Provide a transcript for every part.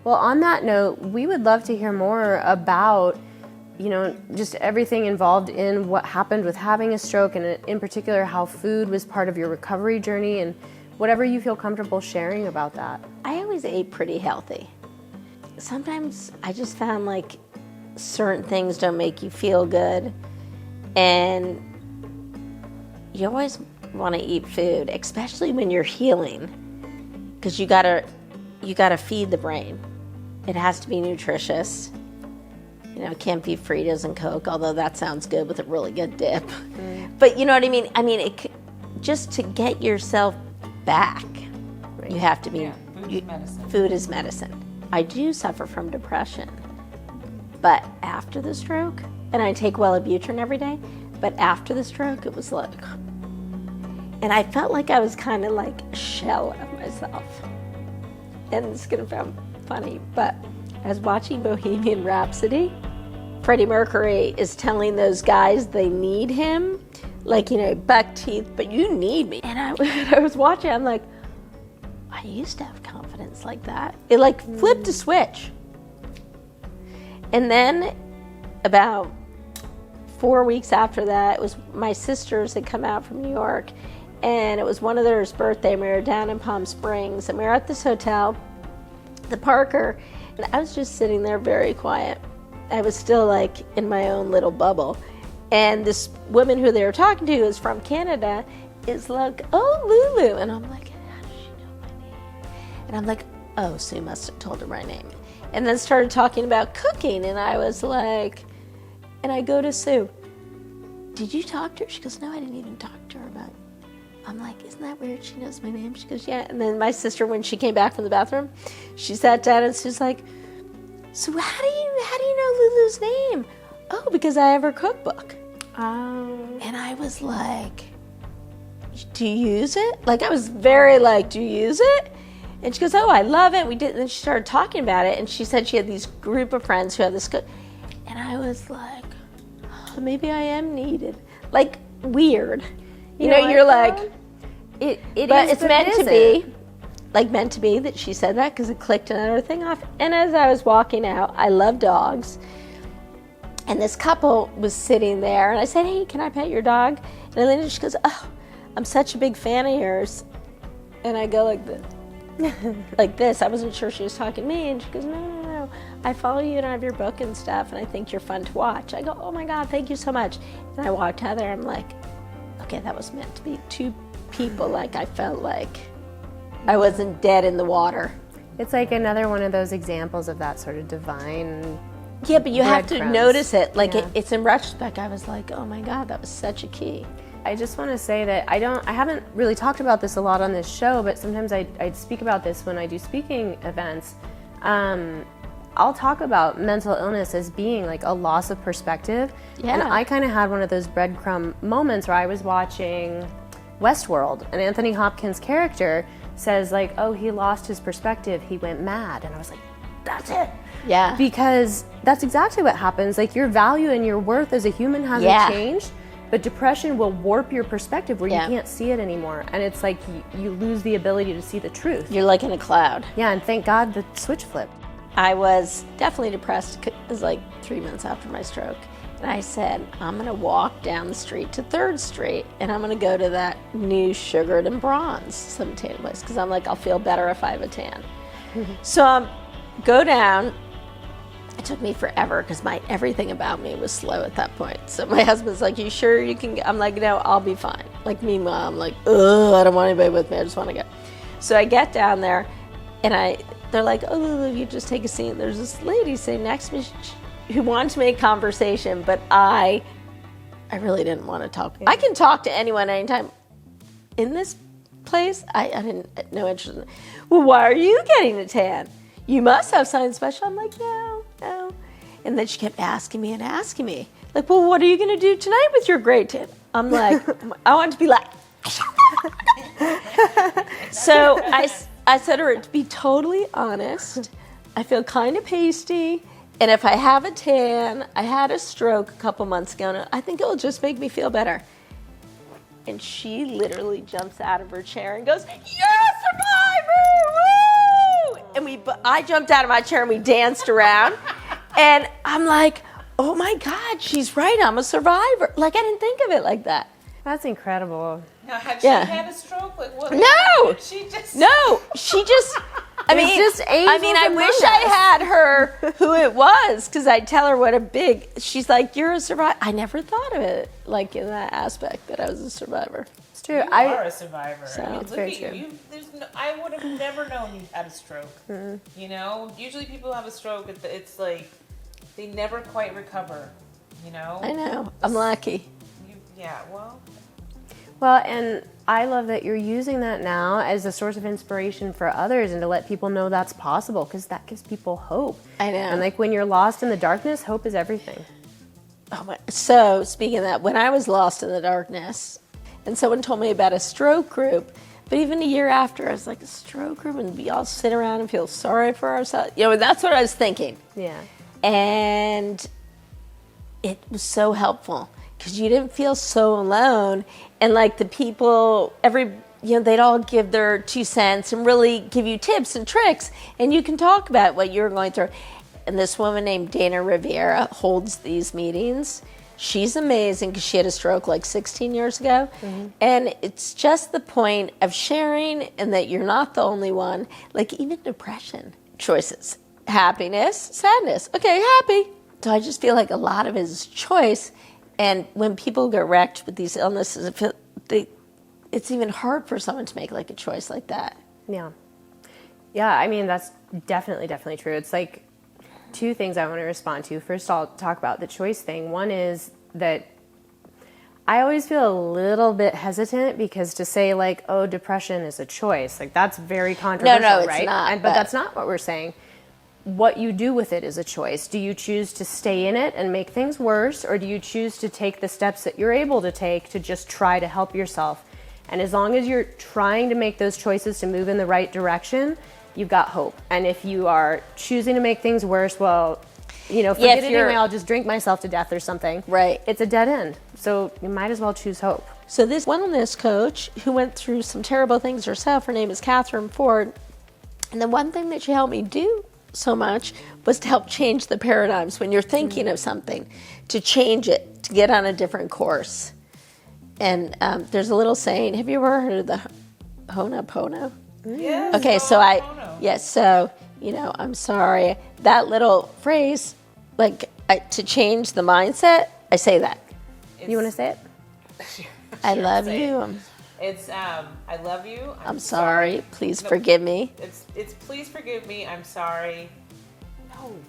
Well, on that note, we would love to hear more about, just everything involved in what happened with having a stroke, and in particular how food was part of your recovery journey, and whatever you feel comfortable sharing about that. I always ate pretty healthy. Sometimes I just found like certain things don't make you feel good, and you always want to eat food, especially when you're healing, because you gotta feed the brain. It has to be nutritious. It can't be Fritos and Coke, although that sounds good with a really good dip. But you know what I mean? Just to get yourself back, you have to be. Food is medicine. I do suffer from depression, but after the stroke, and I take Wellibutrin every day, but after the stroke, it was like, and I felt like I was kind of like a shell of myself. And it's gonna sound funny, but I was watching Bohemian Rhapsody. Freddie Mercury is telling those guys they need him, like, buck teeth, but you need me. And I was watching, I'm like, I used to have confidence like that. It like flipped a switch. And then about 4 weeks after that, it was my sisters had come out from New York, and it was one of theirs birthday. We were down in Palm Springs, and we were at this hotel, the Parker, and I was just sitting there very quiet. I was still like in my own little bubble. And this woman who they were talking to, is from Canada, is like, oh, Lulu. And I'm like, how does she know my name? And I'm like, oh, Sue must have told her my name. And then started talking about cooking. And I was like, and I go to Sue, did you talk to her? She goes, no, I didn't even talk to her about it. I'm like, isn't that weird? She knows my name. She goes, yeah. And then my sister, when she came back from the bathroom, she sat down and she's like, so how do you know Lulu's name? Oh, because I have her cookbook. Oh. And I was like, do you use it? Like, I was very like, do you use it? And she goes, oh, I love it. We did. And then she started talking about it. And she said she had these group of friends who had this cook. And I was like, oh, maybe I am needed. Like, weird. You're like, it but is, it's meant to be. Like, meant to be that she said that, because it clicked another thing off. And as I was walking out, I love dogs. And this couple was sitting there, and I said, hey, can I pet your dog? And Elena, she goes, oh, I'm such a big fan of yours. And I go like this. Like this. I wasn't sure she was talking to me. And she goes, no. I follow you and I have your book and stuff, and I think you're fun to watch. I go, oh my God, thank you so much. And I walked out there, I'm like, okay, that was meant to be. Two people, like, I felt like I wasn't dead in the water. It's like another one of those examples of that sort of divine. Yeah, but you have to breadcrumbs. notice it. Like, Yeah. it's in retrospect, I was like, oh my God, that was such a key. I just want to say that I haven't really talked about this a lot on this show, but sometimes I speak about this when I do speaking events. I'll talk about mental illness as being like a loss of perspective. Yeah. And I kind of had one of those breadcrumb moments where I was watching Westworld, and Anthony Hopkins' character says like, oh, he lost his perspective, he went mad. And I was like, that's it. Yeah. Because that's exactly what happens. Like, your value and your worth as a human hasn't changed, but depression will warp your perspective where you can't see it anymore. And it's like you lose the ability to see the truth. You're like in a cloud. Yeah, and thank God the switch flipped. I was definitely depressed. It was like 3 months after my stroke. And I said, I'm going to walk down the street to 3rd Street, and I'm going to go to that new sugared and bronze some tan place, because I'm like, I'll feel better if I have a tan. So go down. It took me forever because everything about me was slow at that point. So my husband's like, you sure you can I'm like, no, I'll be fine. Like, meanwhile, I'm like, ugh, I don't want anybody with me. I just want to go. So I get down there, and they're like, oh, Lulu, you just take a seat. There's this lady sitting next to me who wanted to make conversation, but I really didn't want to talk. I can talk to anyone anytime. In this place, I didn't, no interest in it. Well, why are you getting a tan? You must have something special. I'm like, no. And then she kept asking me, like, well, what are you going to do tonight with your great tan? I'm like, I want to be like, so I said to her, to be totally honest, I feel kind of pasty. And if I have a tan, I had a stroke a couple months ago, and I think it will just make me feel better. And she literally jumps out of her chair and goes, you're a survivor! Woo! and I jumped out of my chair and we danced around. And I'm like, oh my God, she's right. I'm a survivor. Like, I didn't think of it like that. That's incredible. Now, had she had a stroke? Like, what? No. She just. No, she just. I mean, I wish I had her who it was, because I'd tell her what a big. She's like, you're a survivor. I never thought of it like in that aspect that I was a survivor. It's true. You are a survivor. So, I mean, it's look very at true. you. I would have never known you had a stroke. Mm-hmm. You know, usually people have a stroke. It's like they never quite recover. You know. I know. I'm lucky. Yeah. Well. Well, and I love that you're using that now as a source of inspiration for others and to let people know that's possible, because that gives people hope. I know. And like when you're lost in the darkness, hope is everything. Oh my. So speaking of that, when I was lost in the darkness, and someone told me about a stroke group, but even a year after, I was like, a stroke group, and we all sit around and feel sorry for ourselves. You know, that's what I was thinking. Yeah. And it was so helpful, because you didn't feel so alone. And like the people, they'd all give their 2 cents and really give you tips and tricks. And you can talk about what you're going through. And this woman named Dana Rivera holds these meetings. She's amazing, because she had a stroke like 16 years ago. Mm-hmm. And it's just the point of sharing, and that you're not the only one. Like even depression, choices, happiness, sadness. Okay, happy. So I just feel like a lot of it is choice. And when people get wrecked with these illnesses, it's even hard for someone to make like a choice like that. Yeah. Yeah, I mean, that's definitely true. It's like 2 things I want to respond to. First, I'll talk about the choice thing. One is that I always feel a little bit hesitant, because to say like, oh, depression is a choice, like that's very controversial, no, it's right? not, But that's not what we're saying. What you do with it is a choice. Do you choose to stay in it and make things worse, or do you choose to take the steps that you're able to take to just try to help yourself? And as long as you're trying to make those choices to move in the right direction, you've got hope. And if you are choosing to make things worse, well, forget it anyway, I'll just drink myself to death or something. Right. It's a dead end. So you might as well choose hope. So this wellness coach who went through some terrible things herself, her name is Catherine Ford. And the one thing that she helped me do so much was to help change the paradigms when you're thinking of something, to change it, to get on a different course. And there's a little saying, have you ever heard of the Ho'oponopono? Yes. Okay, so I'm sorry. That little phrase, to change the mindset, I say that. You want to say it? Sure, I love say you. it. It's I love you. I'm sorry. Please forgive me. It's please forgive me. I'm sorry.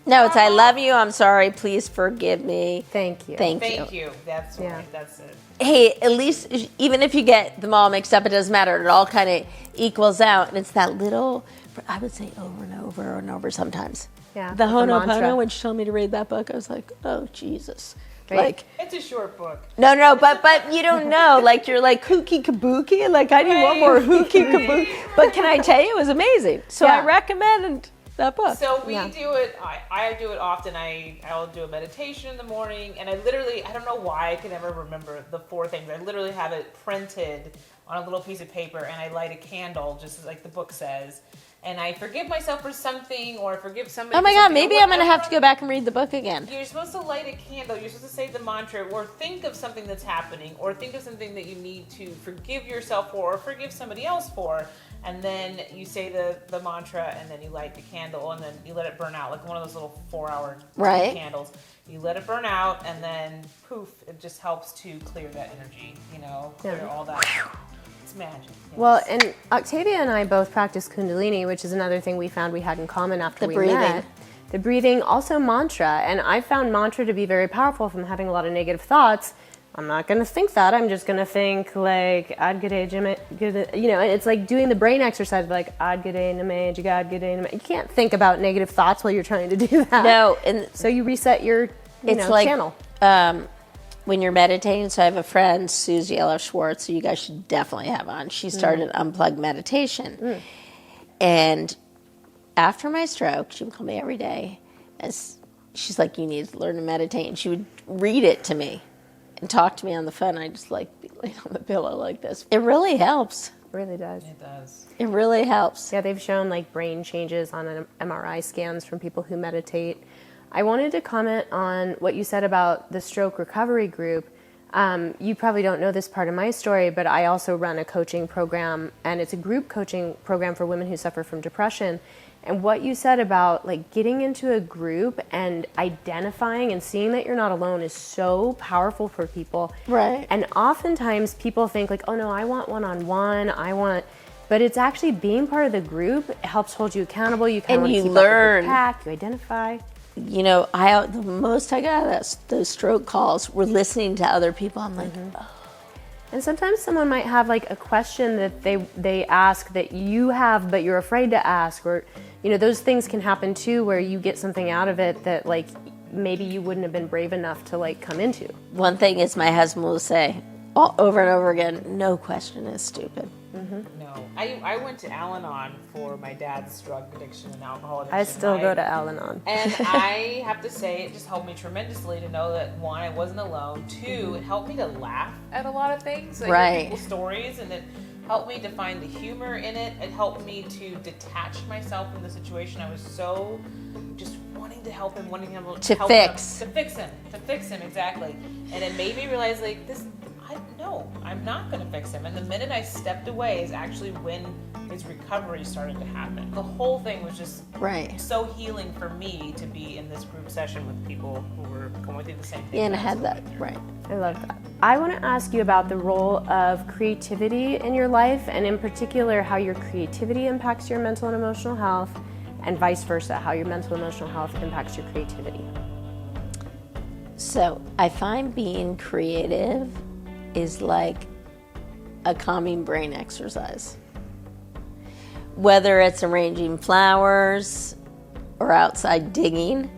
No, it's I love you. I'm sorry. Please forgive me. Thank you. Thank you. That's right. That's it. Hey, at least even if you get them all mixed up, it doesn't matter. It all kind of equals out, and it's that little. I would say over and over sometimes. Yeah. The like a mantra. Ho'oponopono. When she told me to read that book, I was like, oh Jesus. Right. Like, It's a short book. no, but you don't know. Like you're like hookie kabuki. Like I need one more hookie kabuki. But can I tell you, it was amazing. So Yeah. I recommend that book. So we do it. I do it often. I'll do a meditation in the morning, and I don't know why I can never remember the 4 things. I literally have it printed on a little piece of paper, and I light a candle, just like the book says. And I forgive myself for something, or I forgive somebody. Oh my for God, something, maybe I'm going to have to go back and read the book again. You're supposed to light a candle. You're supposed to say the mantra, or think of something that's happening, or think of something that you need to forgive yourself for, or forgive somebody else for. And then you say the mantra, and then you light the candle, and then you let it burn out, like one of those little 4-hour candles. You let it burn out, and then poof, it just helps to clear that energy, clear all that. It's magic. Yes. Well, and Octavia and I both practice Kundalini, which is another thing we found we had in common after we met. The breathing, also mantra. And I found mantra to be very powerful from having a lot of negative thoughts. I'm not going to think that. I'm just going to think like, Ad G'day, and it's like doing the brain exercise, like, Ad G'day, Name, Jagad G'day, Name. You can't think about negative thoughts while you're trying to do that. No. And so you reset your channel. When you're meditating, so I have a friend, Susie L.F. Schwartz, who you guys should definitely have on. She started Unplugged Meditation. And after my stroke, she would call me every day. She's like, you need to learn to meditate. And she would read it to me and talk to me on the phone. I just be laying on the pillow like this. It really helps. really does. It does. It really helps. Yeah, they've shown like brain changes on MRI scans from people who meditate. I wanted to comment on what you said about the stroke recovery group. You probably don't know this part of my story, but I also run a coaching program, and it's a group coaching program for women who suffer from depression. And what you said about like getting into a group and identifying and seeing that you're not alone is so powerful for people. Right. And oftentimes people think like, oh no, I want one-on-one, but it's actually being part of the group. It helps hold you accountable. You kind of And you keep learn. up with the pack, you identify. You know, the most I got out of those stroke calls were listening to other people. I'm like, oh. And sometimes someone might have like a question that they ask that you have, but you're afraid to ask, or, you know, those things can happen too, where you get something out of it that like maybe you wouldn't have been brave enough to like come into. One thing is my husband will say over and over again, no question is stupid. No. I went to Al-Anon for my dad's drug addiction and alcohol addiction. I still go to Al-Anon. And I have to say, it just helped me tremendously to know that, one, I wasn't alone. Two, it helped me to laugh at a lot of things. I hear people's stories, and it helped me to find the humor in it. It helped me to detach myself from the situation. I was so just wanting to help him, wanting him to help fix. him. To fix him, exactly. And it made me realize, like, no, I'm not going to fix him. And the minute I stepped away is actually when his recovery started to happen. The whole thing was just so healing for me to be in this group session with people who were going through the same thing. Yeah, and I had that, right. I love that. I want to ask you about the role of creativity in your life, and in particular, how your creativity impacts your mental and emotional health, and vice versa, how your mental and emotional health impacts your creativity. So I find being creative is like a calming brain exercise. Whether it's arranging flowers or outside digging,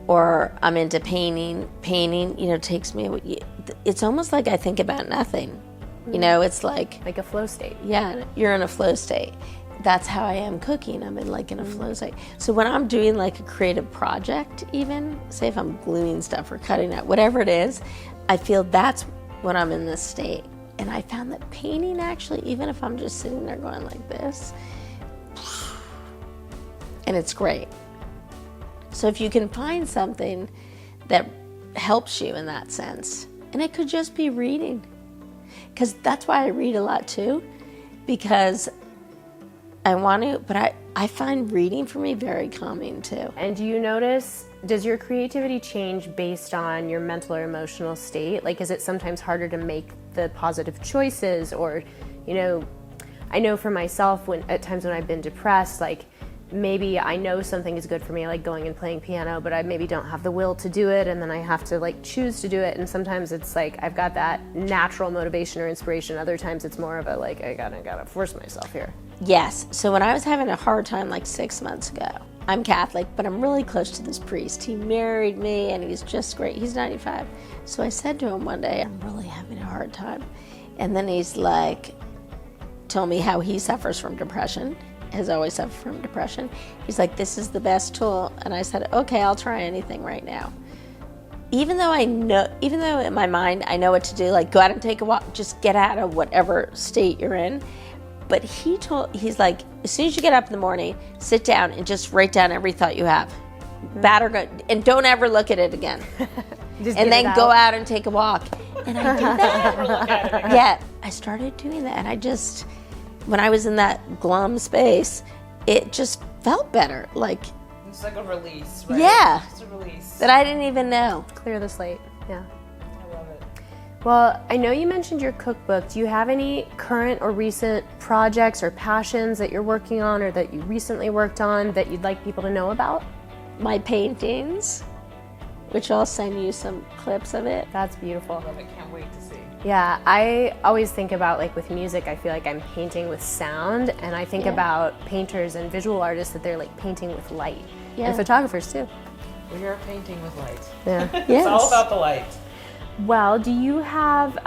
or I'm into painting, you know, takes me, it's almost like I think about nothing. You know, it's like a flow state. Yeah, you're in a flow state. That's how I am cooking. I'm in a flow state. So when I'm doing like a creative project, even, say if I'm gluing stuff or cutting out, whatever it is, I feel that's when I'm in this state. And I found that painting actually, even if I'm just sitting there going like this, and it's great. So if you can find something that helps you in that sense, and it could just be reading, because that's why I read a lot too, because I want to, but I find reading for me very calming too. And do you notice, does your creativity change based on your mental or emotional state? Like, is it sometimes harder to make the positive choices? Or, you know, I know for myself, at times when I've been depressed, like maybe I know something is good for me, like going and playing piano, but I maybe don't have the will to do it, and then I have to like choose to do it. And sometimes it's like I've got that natural motivation or inspiration. Other times it's more of a like, I gotta force myself here. Yes. So when I was having a hard time like 6 months ago, I'm Catholic, but I'm really close to this priest. He married me, and he's just great. He's 95. So I said to him one day, I'm really having a hard time. And then he's like, told me how he suffers from depression, has always suffered from depression. He's like, this is the best tool. And I said, okay, I'll try anything right now. Even though in my mind I know what to do, like go out and take a walk, just get out of whatever state you're in. But he's like, as soon as you get up in the morning, sit down and just write down every thought you have. Bad or good. And don't ever look at it again. And then go out and take a walk. And I do that. Yeah, I started doing that. And I just, when I was in that glum space, it just felt better. Like, it's like a release, right? Yeah. It's a release. That I didn't even know. Clear the slate, yeah. I love it. Well, I know you mentioned your cookbook. Do you have any current or recent projects or passions that you're working on or that you recently worked on that you'd like people to know about? My paintings, which I'll send you some clips of it. That's beautiful. I love it. Can't wait to see. Yeah, I always think about, like with music, I feel like I'm painting with sound, and I think about painters and visual artists that they're like painting with light. Yeah. And photographers too. We are painting with light. Yeah. It's all about the light. Well, do you have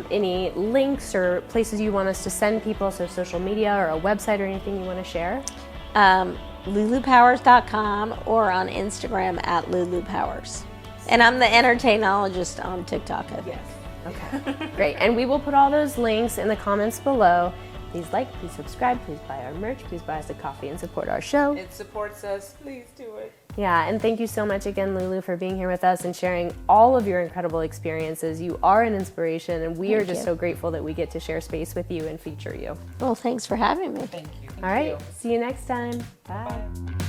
any links or places you want us to send people, so social media or a website or anything you want to share? LuluPowers.com or on Instagram at Lulu Powers. And I'm the Entertainologist on TikTok. Yes. Okay, great. And we will put all those links in the comments below. Please like, please subscribe, please buy our merch, please buy us a coffee and support our show. It supports us. Please do it. Yeah, and thank you so much again, Lulu, for being here with us and sharing all of your incredible experiences. You are an inspiration, and we are just so grateful that we get to share space with you and feature you. Well, thanks for having me. Thank you. All right, see you next time. Bye. Bye.